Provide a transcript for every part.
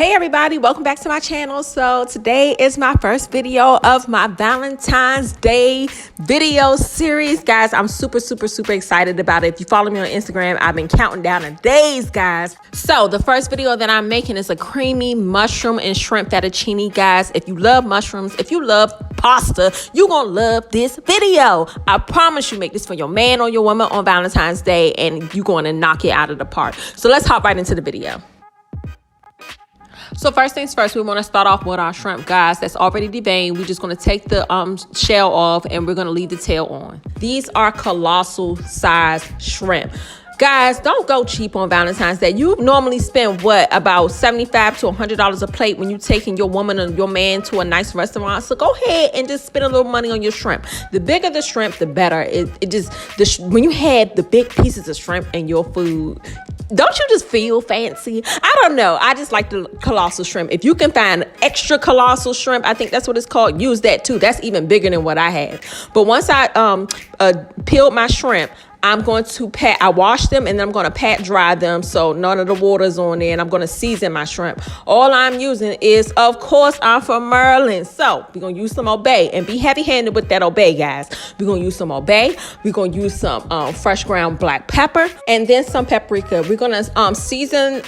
Hey everybody, welcome back to my channel. So today is my first video of my Valentine's Day video series. Guys, I'm super excited about it. If you follow me on Instagram, I've been counting down the days, guys. So the first video that I'm making is a creamy mushroom and shrimp fettuccine. Guys, if you love mushrooms, if you love pasta, you're gonna love this video. I promise you, make this for your man or your woman on Valentine's Day and you're going to knock it out of the park. So let's hop right into the video. So first things first, we want to start off with our shrimp, guys. That's already deveined. We're just going to take the shell off and we're going to leave the tail on. These are colossal size shrimp. Guys, don't go cheap on Valentine's Day. You normally spend what, about $75 to $100 a plate when you're taking your woman or your man to a nice restaurant. So go ahead and just spend a little money on your shrimp. The bigger the shrimp, the better. When you had the big pieces of shrimp in your food, don't you just feel fancy? I don't know. I just like the colossal shrimp. If you can find extra colossal shrimp, I think that's what it's called, use that too. That's even bigger than what I had. But once I peeled my shrimp, I'm going to I wash them and then I'm going to pat dry them so none of the water's on there, and I'm going to season my shrimp. All I'm using is, of course, I'm from Maryland. So we're going to use some Old Bay and be heavy-handed with that Old Bay, guys. We're going to use some Old Bay. We're going to use some fresh ground black pepper and then some paprika. We're going to season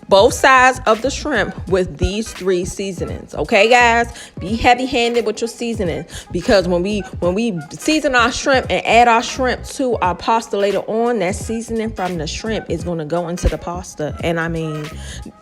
both sides of the shrimp with these 3 seasonings. Okay, guys, be heavy-handed with your seasoning, because when we season our shrimp and add our shrimp to our pasta later on, that seasoning from the shrimp is going to go into the pasta. And I mean,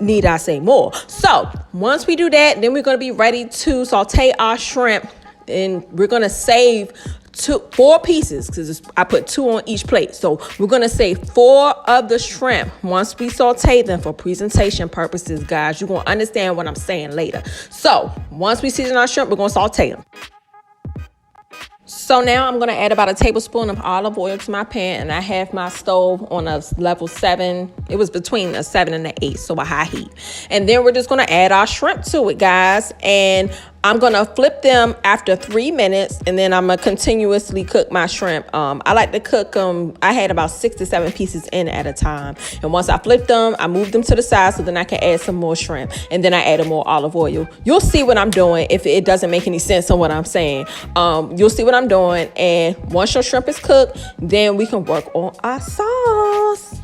need I say more? So once we do that, then we're going to be ready to saute our shrimp, and we're going to save 4 pieces, because I put 2 on each plate. So we're going to save 4 of the shrimp once we saute them for presentation purposes, guys. You're going to understand what I'm saying later. So once we season our shrimp, we're going to saute them. So now I'm going to add about a tablespoon of olive oil to my pan, and I have my stove on a level 7. It was between a 7 and an 8, so a high heat. And then we're just going to add our shrimp to it, guys. And I'm going to flip them after 3 minutes, and then I'm going to continuously cook my shrimp. I like to cook them. I had about 6 to 7 pieces in at a time. And once I flip them, I move them to the side so then I can add some more shrimp. And then I added more olive oil. You'll see what I'm doing if it doesn't make any sense on what I'm saying. You'll see what I'm doing. And once your shrimp is cooked, then we can work on our sauce.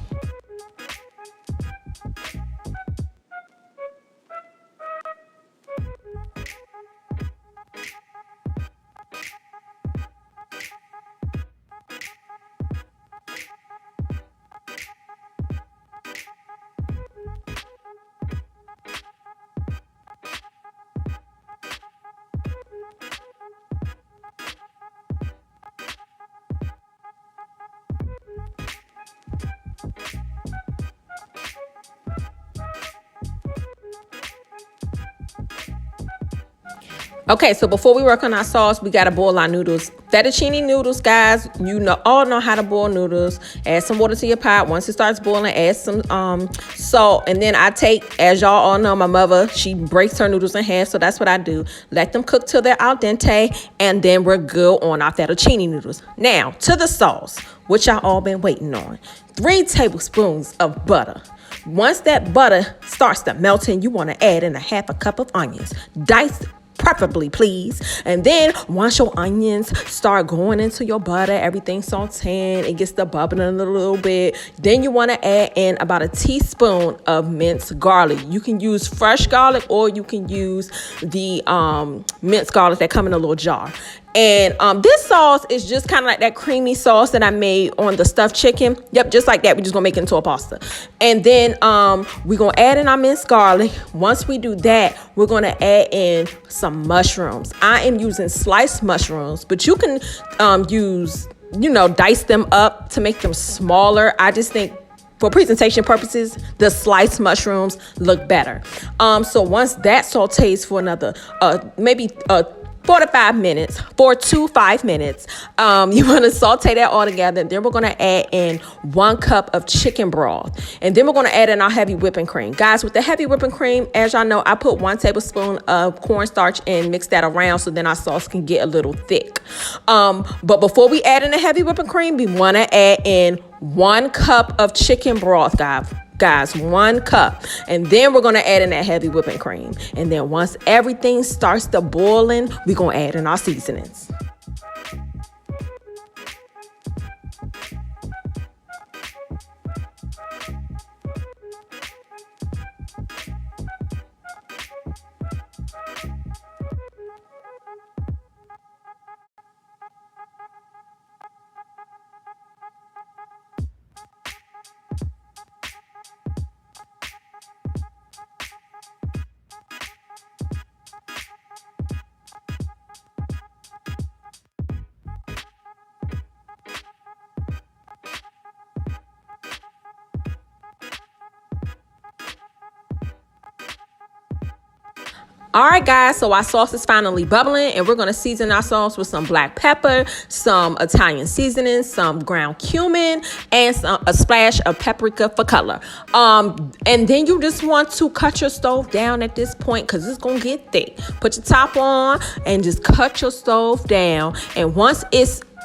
Okay, so before we work on our sauce, we got to boil our noodles. Fettuccine noodles, guys, all know how to boil noodles. Add some water to your pot. Once it starts boiling, add some salt. And then I take, as y'all all know, my mother, she breaks her noodles in half, so that's what I do. Let them cook till they're al dente, and then we're good on our fettuccine noodles. Now, to the sauce, which y'all all been waiting on. 3 tablespoons of butter. Once that butter starts to melt in, you want to add in a half a cup of onions. Diced, preferably, please. And then once your onions start going into your butter, everything sauteing, it gets to bubbling a little bit, then you want to add in about a teaspoon of minced garlic. You can use fresh garlic or you can use the minced garlic that come in a little jar. And this sauce is just kind of like that creamy sauce that I made on the stuffed chicken. Yep, just like that. We're just going to make it into a pasta. And then we're going to add in our minced garlic. Once we do that, we're going to add in some mushrooms. I am using sliced mushrooms, but you can use, dice them up to make them smaller. I just think for presentation purposes, the sliced mushrooms look better. So once that sautés for another maybe 4 to 5 minutes, 4 to 5 minutes. You want to saute that all together. Then we're going to add in 1 cup of chicken broth. And then we're going to add in our heavy whipping cream. Guys, with the heavy whipping cream, as y'all know, I put 1 tablespoon of cornstarch and mix that around so then our sauce can get a little thick. But before we add in the heavy whipping cream, we want to add in 1 cup of chicken broth, guys. guys, 1 cup. And then we're going to add in that heavy whipping cream. And then once everything starts to boiling, we're going to add in our seasonings. All right, guys, so our sauce is finally bubbling, and we're going to season our sauce with some black pepper, some Italian seasoning, some ground cumin, and a splash of paprika for color. And then you just want to cut your stove down at this point because it's going to get thick. Put your top on and just cut your stove down. And once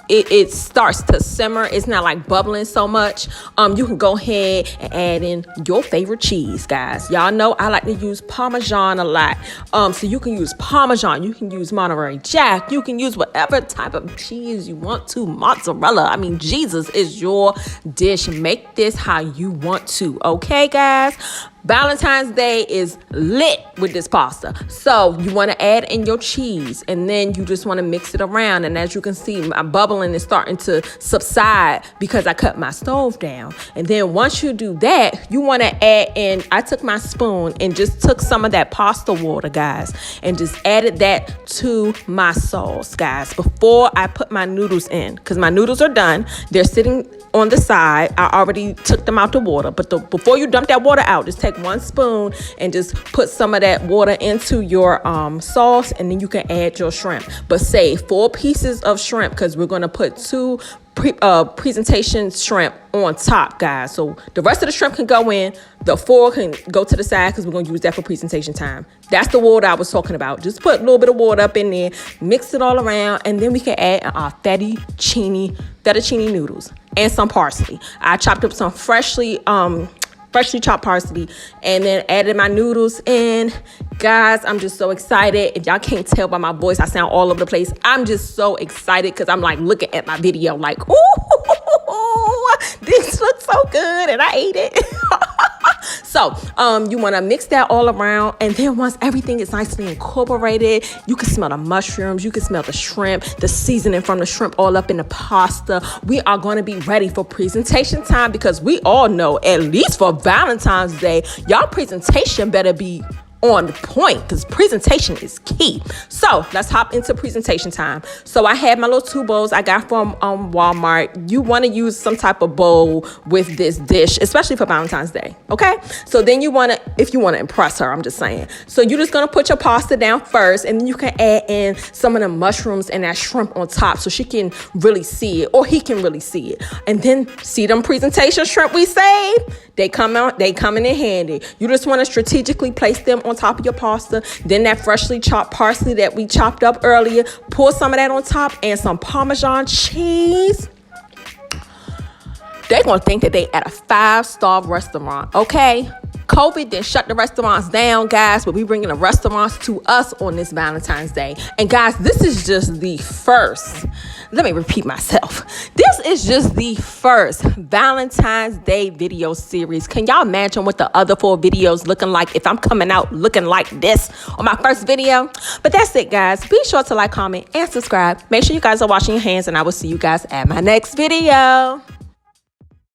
it starts to simmer, it's not like bubbling so much, you can go ahead and add in your favorite cheese, guys. Y'all know I like to use Parmesan a lot, so you can use Parmesan, you can use Monterey Jack, you can use whatever type of cheese you want to, mozzarella. I mean, Jesus is your dish. Make this how you want to, okay, guys? Valentine's Day is lit with this pasta. So you want to add in your cheese, and then you just want to mix it around. And as you can see, my bubbling is starting to subside because I cut my stove down. And then once you do that, you want to add in, I took my spoon and just took some of that pasta water, guys, and just added that to my sauce, guys, before I put my noodles in, because my noodles are done. They're sitting on the side. I already took them out the water, but before you dump that water out, just take 1 spoon and just put some of that water into your sauce, and then you can add your shrimp. But save 4 pieces of shrimp because we're going to put 2 presentation shrimp on top, guys. So the rest of the shrimp can go in. The 4 can go to the side because we're going to use that for presentation time. That's the water I was talking about. Just put a little bit of water up in there, mix it all around, and then we can add our fettuccine noodles and some parsley. I chopped up some freshly chopped parsley and then added my noodles in. Guys, I'm just so excited. If y'all can't tell by my voice, I sound all over the place. I'm just so excited because I'm like looking at my video like, ooh, this looks so good, and I ate it. So you want to mix that all around, and then once everything is nicely incorporated, you can smell the mushrooms, you can smell the shrimp, the seasoning from the shrimp all up in the pasta. We are going to be ready for presentation time, because we all know, at least for Valentine's Day, y'all presentation better be on point, because presentation is key. So let's hop into presentation time. So I had my little 2 bowls I got from Walmart. You want to use some type of bowl with this dish, especially for Valentine's Day, okay? So then you want to, if you want to impress her, I'm just saying. So you're just going to put your pasta down first, and then you can add in some of the mushrooms and that shrimp on top so she can really see it, or he can really see it. And then see them presentation shrimp we saved? They come in handy. You just want to strategically place them on top of your pasta. Then that freshly chopped parsley that we chopped up earlier, pour some of that on top, and some Parmesan cheese. They're going to think that they at a 5-star restaurant, okay? COVID then shut the restaurants down, guys, but we bringing the restaurants to us on this Valentine's Day. And guys, this is just the first. Let me repeat myself. This is just the first Valentine's Day video series. Can y'all imagine what the other 4 videos looking like if I'm coming out looking like this on my first video? But that's it, guys. Be sure to like, comment, and subscribe. Make sure you guys are washing your hands, and I will see you guys at my next video.